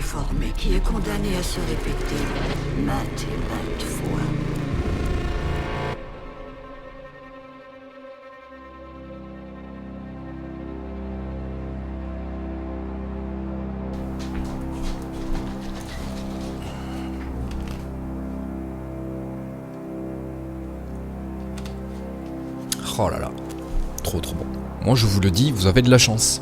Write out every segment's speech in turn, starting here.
déformé qui est condamné à se répéter maintes et maintes fois. Oh là là, trop bon. Moi je vous le dis, vous avez de la chance.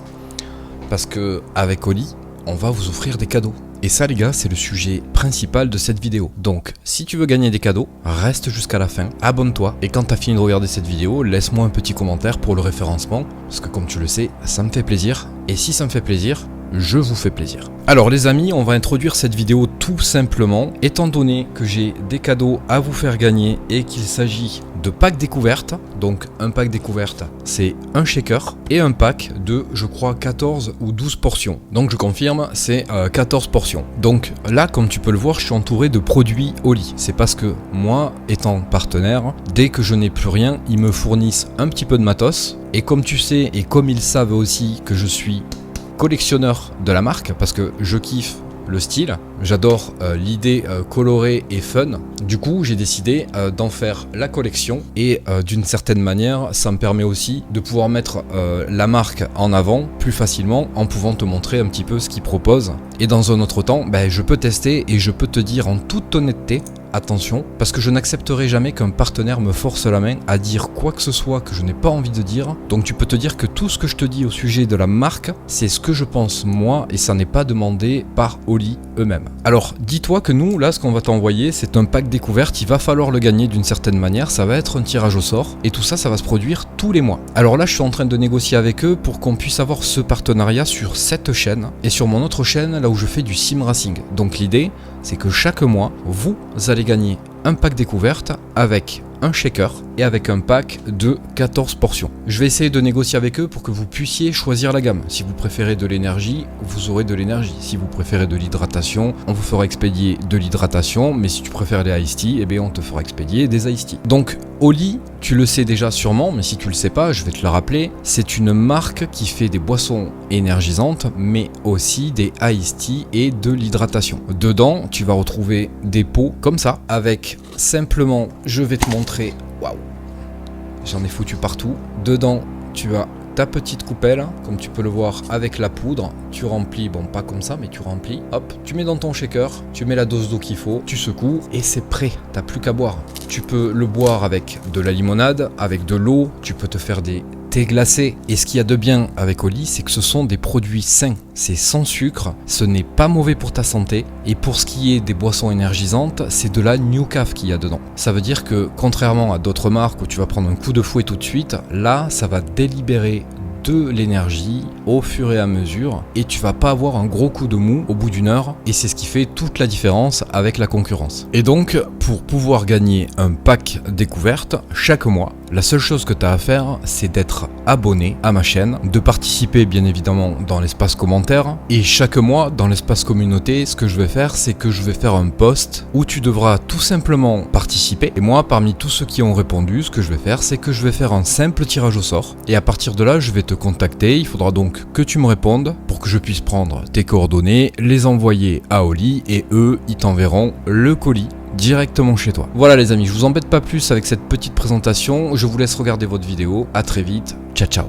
Parce que avec Oli, on va vous offrir des cadeaux. Et ça les gars, c'est le sujet principal de cette vidéo. Donc, si tu veux gagner des cadeaux, reste jusqu'à la fin, abonne-toi. Et quand t'as fini de regarder cette vidéo, laisse-moi un petit commentaire pour le référencement. Parce que comme tu le sais, ça me fait plaisir. Et si ça me fait plaisir, je vous fais plaisir. Alors les amis, on va introduire cette vidéo tout simplement, étant donné que j'ai des cadeaux à vous faire gagner et qu'il s'agit de packs découvertes. Donc un pack découverte, c'est un shaker et un pack de, je crois, 14 ou 12 portions. Donc je confirme, c'est 14 portions. Donc là, comme tu peux le voir, je suis entouré de produits Oli. C'est parce que moi, étant partenaire, dès que je n'ai plus rien, ils me fournissent un petit peu de matos. Et comme tu sais, et comme ils savent aussi que je suis collectionneur de la marque, parce que je kiffe le style, j'adore l'idée colorée et fun. Du coup, j'ai décidé d'en faire la collection et d'une certaine manière, ça me permet aussi de pouvoir mettre la marque en avant plus facilement en pouvant te montrer un petit peu ce qu'ils proposent. Et dans un autre temps, je peux tester et je peux te dire en toute honnêteté, attention, parce que je n'accepterai jamais qu'un partenaire me force la main à dire quoi que ce soit que je n'ai pas envie de dire. Donc tu peux te dire que tout ce que je te dis au sujet de la marque, c'est ce que je pense moi et ça n'est pas demandé par Oli eux-mêmes. Alors dis-toi que nous, là, ce qu'on va t'envoyer, c'est un pack découverte, il va falloir le gagner d'une certaine manière, ça va être un tirage au sort et tout ça, ça va se produire tous les mois. Alors là, je suis en train de négocier avec eux pour qu'on puisse avoir ce partenariat sur cette chaîne et sur mon autre chaîne, là où je fais du sim racing. Donc l'idée, c'est que chaque mois, vous allez gagner un pack découverte avec un shaker et avec un pack de 14 portions. Je vais essayer de négocier avec eux pour que vous puissiez choisir la gamme. Si vous préférez de l'énergie, vous aurez de l'énergie. Si vous préférez de l'hydratation, on vous fera expédier de l'hydratation. Mais si tu préfères des iced tea, eh bien on te fera expédier des iced tea. Donc Oli, tu le sais déjà sûrement, mais si tu le sais pas, je vais te le rappeler, c'est une marque qui fait des boissons énergisantes, mais aussi des iced tea et de l'hydratation. Dedans, tu vas retrouver des pots comme ça, avec simplement, je vais te montrer, waouh, j'en ai foutu partout. Dedans, tu as ta petite coupelle, comme tu peux le voir avec la poudre, tu remplis, bon pas comme ça, mais tu remplis, hop, tu mets dans ton shaker, tu mets la dose d'eau qu'il faut, tu secoues et c'est prêt, t'as plus qu'à boire. Tu peux le boire avec de la limonade, avec de l'eau, tu peux te faire des thés glacés. Et ce qu'il y a de bien avec Oli, c'est que ce sont des produits sains, c'est sans sucre, ce n'est pas mauvais pour ta santé. Et pour ce qui est des boissons énergisantes, c'est de la New Caf qu'il y a dedans. Ça veut dire que contrairement à d'autres marques où tu vas prendre un coup de fouet tout de suite, là ça va délibérer de l'énergie au fur et à mesure et tu vas pas avoir un gros coup de mou au bout d'une heure et c'est ce qui fait toute la différence avec la concurrence. Et donc pour pouvoir gagner un pack découverte chaque mois, la seule chose que tu as à faire, c'est d'être abonné à ma chaîne, de participer bien évidemment dans l'espace commentaire et chaque mois dans l'espace communauté, ce que je vais faire, c'est que je vais faire un post où tu devras tout simplement participer et moi parmi tous ceux qui ont répondu, ce que je vais faire, c'est que je vais faire un simple tirage au sort et à partir de là, je vais te contacter, il faudra donc que tu me répondes pour que je puisse prendre tes coordonnées, les envoyer à Oli et eux, ils t'enverront le colis directement chez toi. Voilà les amis, je vous embête pas plus avec cette petite présentation, je vous laisse regarder votre vidéo, à très vite, ciao ciao.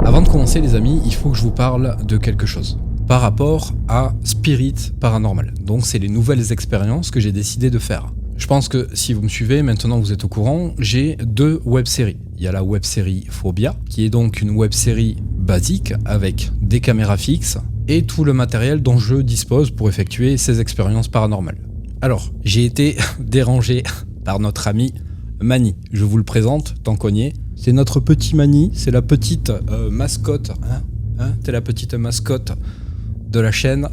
Avant de commencer les amis, il faut que je vous parle de quelque chose par rapport à Spirit Paranormal. Donc c'est les nouvelles expériences que j'ai décidé de faire. Je pense que si vous me suivez, maintenant vous êtes au courant, j'ai deux web-séries. Il y a la web-série Phobia, qui est donc une web-série basique avec des caméras fixes et tout le matériel dont je dispose pour effectuer ces expériences paranormales. Alors, j'ai été dérangé par notre ami Mani. Je vous le présente, tant qu'on y est. C'est notre petit Mani, c'est la petite mascotte. T'es la petite mascotte de la chaîne.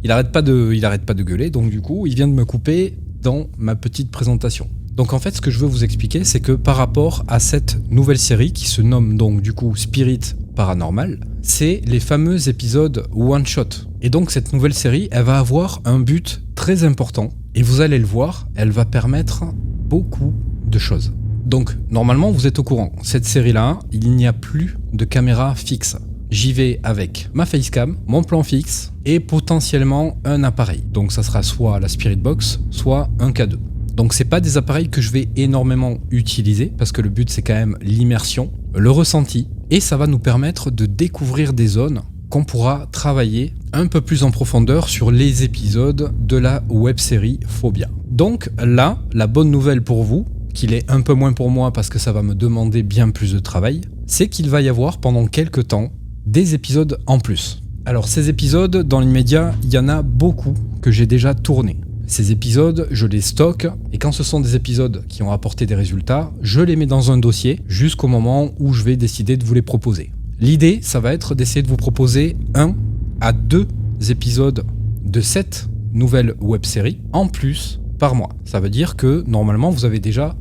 Il arrête pas de gueuler, donc du coup, il vient de me couper dans ma petite présentation. Donc en fait, ce que je veux vous expliquer, c'est que par rapport à cette nouvelle série qui se nomme donc du coup Spirit Paranormal, c'est les fameux épisodes one shot. Et donc cette nouvelle série, elle va avoir un but très important. Et vous allez le voir, elle va permettre beaucoup de choses. Donc normalement, vous êtes au courant. Cette série-là, il n'y a plus de caméra fixe. J'y vais avec ma facecam, mon plan fixe et potentiellement un appareil. Donc ça sera soit la Spirit Box, soit un K2. Donc c'est pas des appareils que je vais énormément utiliser parce que le but c'est quand même l'immersion, le ressenti et ça va nous permettre de découvrir des zones qu'on pourra travailler un peu plus en profondeur sur les épisodes de la web-série Phobia. Donc là, la bonne nouvelle pour vous, qu'il est un peu moins pour moi parce que ça va me demander bien plus de travail, c'est qu'il va y avoir pendant quelques temps des épisodes en plus. Alors ces épisodes, dans l'immédiat, il y en a beaucoup que j'ai déjà tournés. Ces épisodes, je les stocke et quand ce sont des épisodes qui ont apporté des résultats, je les mets dans un dossier jusqu'au moment où je vais décider de vous les proposer. L'idée, ça va être d'essayer de vous proposer 1 à 2 épisodes de cette nouvelle web-série en plus par mois. Ça veut dire que normalement, vous avez déjà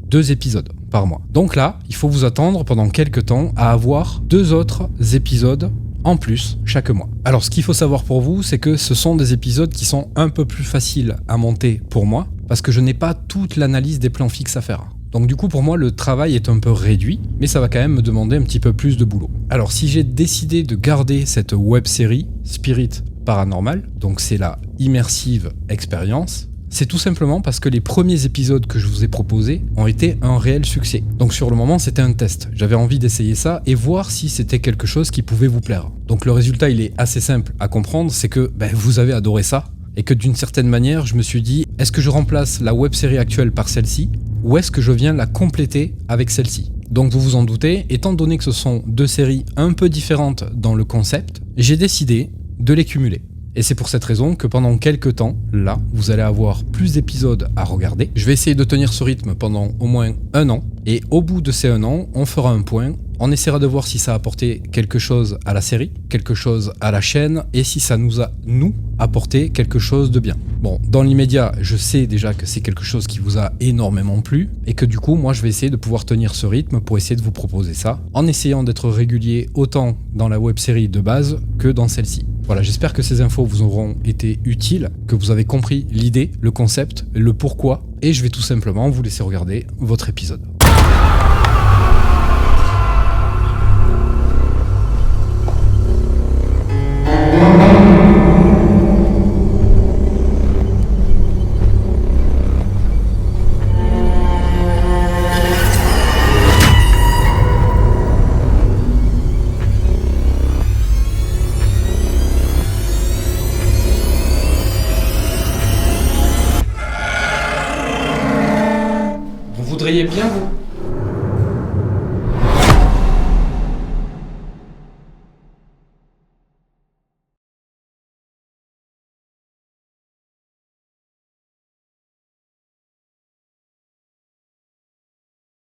2 épisodes par mois. Donc là, il faut vous attendre pendant quelques temps à avoir 2 autres épisodes en plus chaque mois. Alors ce qu'il faut savoir pour vous, c'est que ce sont des épisodes qui sont un peu plus faciles à monter pour moi, parce que je n'ai pas toute l'analyse des plans fixes à faire. Donc du coup pour moi le travail est un peu réduit, mais ça va quand même me demander un petit peu plus de boulot. Alors si j'ai décidé de garder cette web série Spirit Paranormal, donc c'est la immersive expérience, c'est tout simplement parce que les premiers épisodes que je vous ai proposés ont été un réel succès. Donc sur le moment, c'était un test. J'avais envie d'essayer ça et voir si c'était quelque chose qui pouvait vous plaire. Donc le résultat, il est assez simple à comprendre, c'est que vous avez adoré ça et que d'une certaine manière, je me suis dit, est-ce que je remplace la web-série actuelle par celle-ci ou est-ce que je viens la compléter avec celle-ci ? Donc vous vous en doutez, étant donné que ce sont 2 séries un peu différentes dans le concept, j'ai décidé de les cumuler. Et c'est pour cette raison que pendant quelques temps, là, vous allez avoir plus d'épisodes à regarder. Je vais essayer de tenir ce rythme pendant au moins 1 an. Et au bout de ces 1 an, on fera un point. On essaiera de voir si ça a apporté quelque chose à la série, quelque chose à la chaîne, et si ça nous a, apporté quelque chose de bien. Bon, dans l'immédiat, je sais déjà que c'est quelque chose qui vous a énormément plu, et que du coup, moi, je vais essayer de pouvoir tenir ce rythme pour essayer de vous proposer ça, en essayant d'être régulier autant dans la web-série de base que dans celle-ci. Voilà, j'espère que ces infos vous auront été utiles, que vous avez compris l'idée, le concept, le pourquoi, et je vais tout simplement vous laisser regarder votre épisode. Vous voudriez bien vous